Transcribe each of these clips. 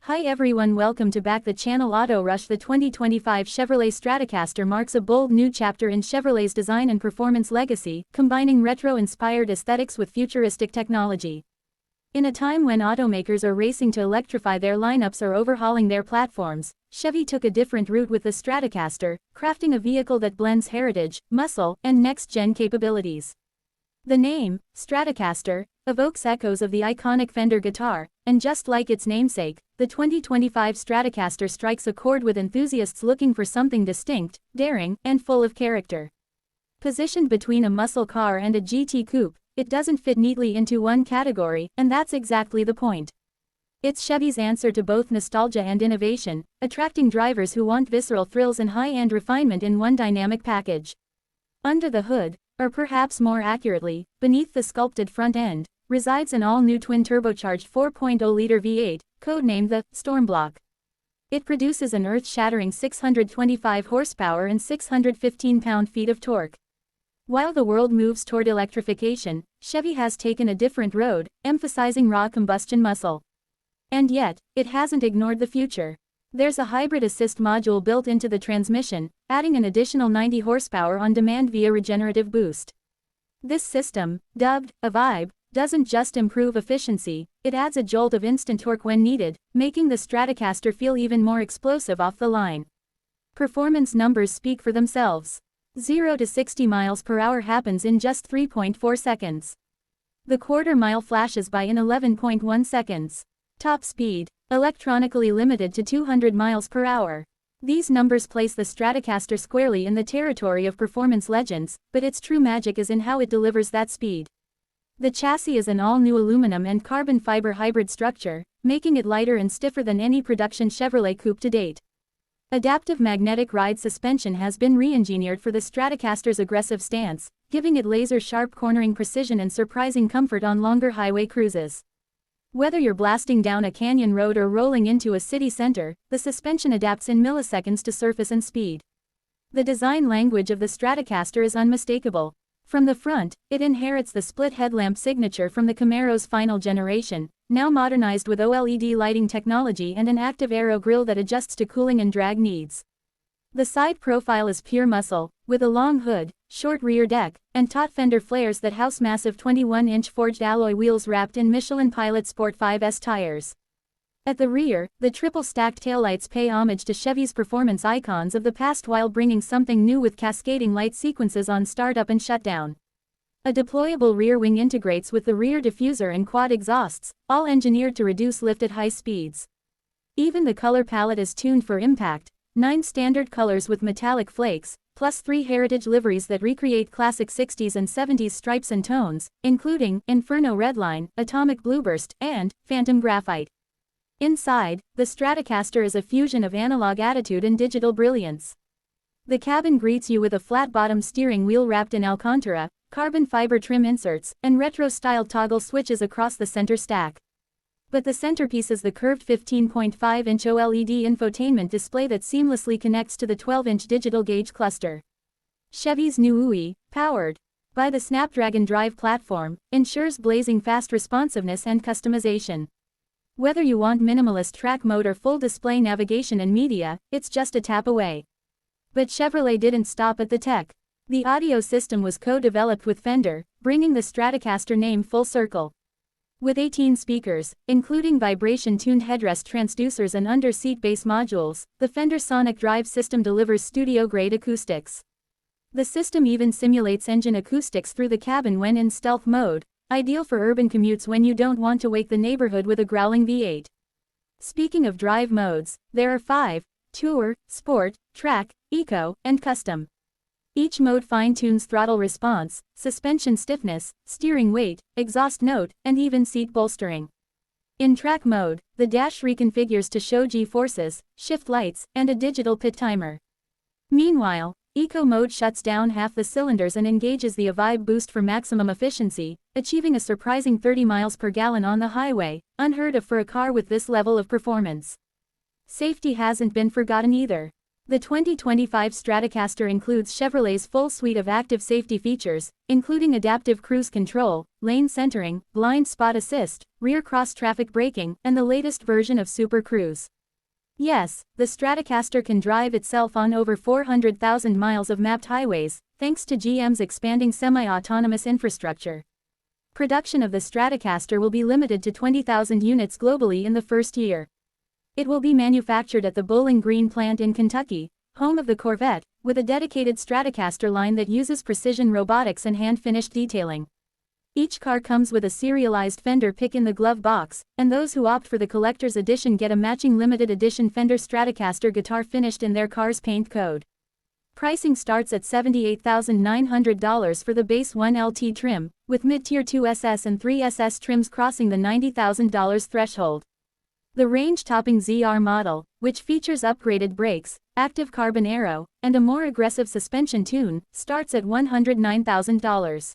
Hi everyone, welcome to back the channel. Auto Rush. The 2025 Chevrolet Stratocaster marks a bold new chapter in Chevrolet's design and performance legacy, combining retro-inspired aesthetics with futuristic technology. In a time when automakers are racing to electrify their lineups or overhauling their platforms, Chevy took a different route with the Stratocaster, crafting a vehicle that blends heritage, muscle, and next-gen capabilities. The name, Stratocaster, evokes echoes of the iconic Fender guitar, and just like its namesake, the 2025 Stratocaster strikes a chord with enthusiasts looking for something distinct, daring, and full of character. Positioned between a muscle car and a GT coupe, it doesn't fit neatly into one category, and that's exactly the point. It's Chevy's answer to both nostalgia and innovation, attracting drivers who want visceral thrills and high-end refinement in one dynamic package. Under the hood, or perhaps more accurately, beneath the sculpted front end, resides an all-new twin-turbocharged 4.0-liter V8, codenamed the Stormblock. It produces an earth-shattering 625 horsepower and 615 pound-feet of torque. While the world moves toward electrification, Chevy has taken a different road, emphasizing raw combustion muscle. And yet, it hasn't ignored the future. There's a hybrid assist module built into the transmission, adding an additional 90 horsepower on demand via regenerative boost. This system, dubbed a Vibe, doesn't just improve efficiency, it adds a jolt of instant torque when needed, making the Stratocaster feel even more explosive off the line. Performance numbers speak for themselves. 0 to 60 miles per hour happens in just 3.4 seconds. The quarter-mile flashes by in 11.1 seconds. Top speed, electronically limited to 200 miles per hour. These numbers place the Stratocaster squarely in the territory of performance legends, but its true magic is in how it delivers that speed. The chassis is an all-new aluminum and carbon fiber hybrid structure, making it lighter and stiffer than any production Chevrolet coupe to date. Adaptive magnetic ride suspension has been re-engineered for the Stratocaster's aggressive stance, giving it laser-sharp cornering precision and surprising comfort on longer highway cruises. Whether you're blasting down a canyon road or rolling into a city center, the suspension adapts in milliseconds to surface and speed. The design language of the Stratocaster is unmistakable. From the front, it inherits the split headlamp signature from the Camaro's final generation, now modernized with OLED lighting technology and an active aero grille that adjusts to cooling and drag needs. The side profile is pure muscle, with a long hood, short rear deck, and taut fender flares that house massive 21-inch forged alloy wheels wrapped in Michelin Pilot Sport 5S tires. At the rear, the triple-stacked taillights pay homage to Chevy's performance icons of the past while bringing something new with cascading light sequences on startup and shutdown. A deployable rear wing integrates with the rear diffuser and quad exhausts, all engineered to reduce lift at high speeds. Even the color palette is tuned for impact. 9 standard colors with metallic flakes, plus 3 heritage liveries that recreate classic 60s and 70s stripes and tones, including Inferno Redline, Atomic Blueburst, and Phantom Graphite. Inside, the Stratocaster is a fusion of analog attitude and digital brilliance. The cabin greets you with a flat-bottom steering wheel wrapped in Alcantara, carbon fiber trim inserts, and retro-styled toggle switches across the center stack. But the centerpiece is the curved 15.5-inch OLED infotainment display that seamlessly connects to the 12-inch digital gauge cluster. Chevy's new UI, powered by the Snapdragon Drive platform, ensures blazing fast responsiveness and customization. Whether you want minimalist track mode or full display navigation and media, it's just a tap away. But Chevrolet didn't stop at the tech. The audio system was co-developed with Fender, bringing the Stratocaster name full circle. With 18 speakers, including vibration-tuned headrest transducers and under-seat bass modules, the Fender Sonic Drive system delivers studio-grade acoustics. The system even simulates engine acoustics through the cabin when in stealth mode, ideal for urban commutes when you don't want to wake the neighborhood with a growling V8. Speaking of drive modes, there are 5: Tour, Sport, Track, Eco, and Custom. Each mode fine-tunes throttle response, suspension stiffness, steering weight, exhaust note, and even seat bolstering. In track mode, the dash reconfigures to show G-forces, shift lights, and a digital pit timer. Meanwhile, Eco mode shuts down half the cylinders and engages the Vibe boost for maximum efficiency, achieving a surprising 30 miles per gallon on the highway, unheard of for a car with this level of performance. Safety hasn't been forgotten either. The 2025 Stratocaster includes Chevrolet's full suite of active safety features, including adaptive cruise control, lane centering, blind spot assist, rear cross-traffic braking, and the latest version of Super Cruise. Yes, the Stratocaster can drive itself on over 400,000 miles of mapped highways, thanks to GM's expanding semi-autonomous infrastructure. Production of the Stratocaster will be limited to 20,000 units globally in the first year. It will be manufactured at the Bowling Green plant in Kentucky, home of the Corvette, with a dedicated Stratocaster line that uses precision robotics and hand-finished detailing. Each car comes with a serialized Fender pick in the glove box, and those who opt for the collector's edition get a matching limited edition Fender Stratocaster guitar finished in their car's paint code. Pricing starts at $78,900 for the base 1LT trim, with mid-tier 2SS and 3SS trims crossing the $90,000 threshold. The range-topping ZR model, which features upgraded brakes, active carbon aero, and a more aggressive suspension tune, starts at $109,000.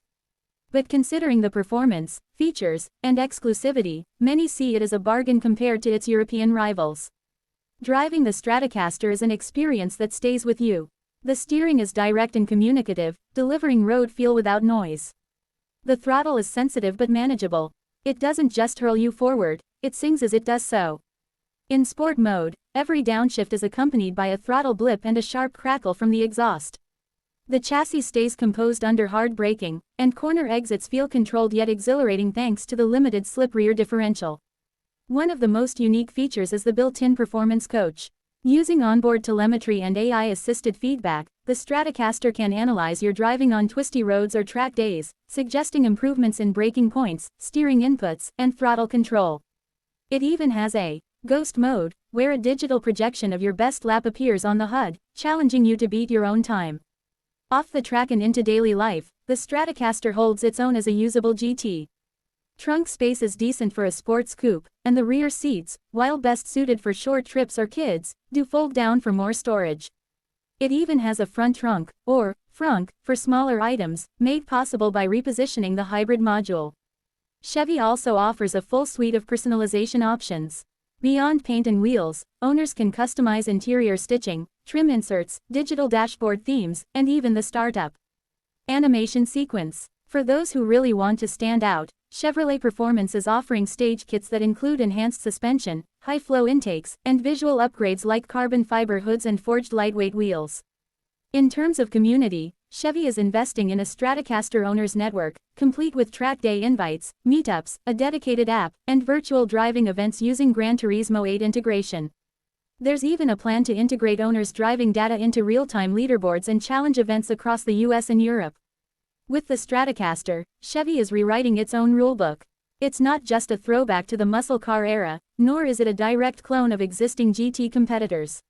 But considering the performance, features, and exclusivity, many see it as a bargain compared to its European rivals. Driving the Stratocaster is an experience that stays with you. The steering is direct and communicative, delivering road feel without noise. The throttle is sensitive but manageable. It doesn't just hurl you forward, it sings as it does so. In sport mode, every downshift is accompanied by a throttle blip and a sharp crackle from the exhaust. The chassis stays composed under hard braking, and corner exits feel controlled yet exhilarating thanks to the limited slip rear differential. One of the most unique features is the built-in performance coach. Using onboard telemetry and AI-assisted feedback, the Stratocaster can analyze your driving on twisty roads or track days, suggesting improvements in braking points, steering inputs, and throttle control. It even has a ghost mode, where a digital projection of your best lap appears on the HUD, challenging you to beat your own time. Off the track and into daily life, the Stratocaster holds its own as a usable GT. Trunk space is decent for a sports coupe, and the rear seats, while best suited for short trips or kids, do fold down for more storage. It even has a front trunk, or frunk, for smaller items, made possible by repositioning the hybrid module. Chevy also offers a full suite of personalization options. Beyond paint and wheels, owners can customize interior stitching, trim inserts, digital dashboard themes, and even the startup animation sequence. For those who really want to stand out, Chevrolet Performance is offering stage kits that include enhanced suspension, high-flow intakes, and visual upgrades like carbon fiber hoods and forged lightweight wheels. In terms of community, Chevy is investing in a Stratocaster owners network, complete with track day invites, meetups, a dedicated app, and virtual driving events using Gran Turismo 8 integration. There's even a plan to integrate owners' driving data into real-time leaderboards and challenge events across the US and Europe. With the Stratocaster, Chevy is rewriting its own rulebook. It's not just a throwback to the muscle car era, nor is it a direct clone of existing GT competitors.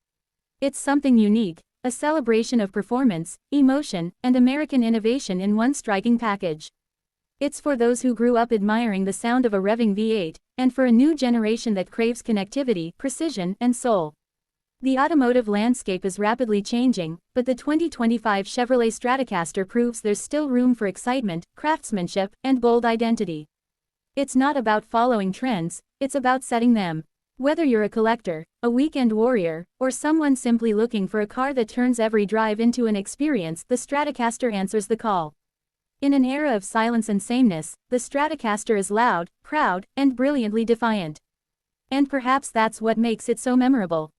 It's something unique, a celebration of performance, emotion, and American innovation in one striking package. It's for those who grew up admiring the sound of a revving V8, and for a new generation that craves connectivity, precision, and soul. The automotive landscape is rapidly changing, but the 2025 Chevrolet Stratocaster proves there's still room for excitement, craftsmanship, and bold identity. It's not about following trends, it's about setting them. Whether you're a collector, a weekend warrior, or someone simply looking for a car that turns every drive into an experience, the Stratocaster answers the call. In an era of silence and sameness, the Stratocaster is loud, proud, and brilliantly defiant. And perhaps that's what makes it so memorable.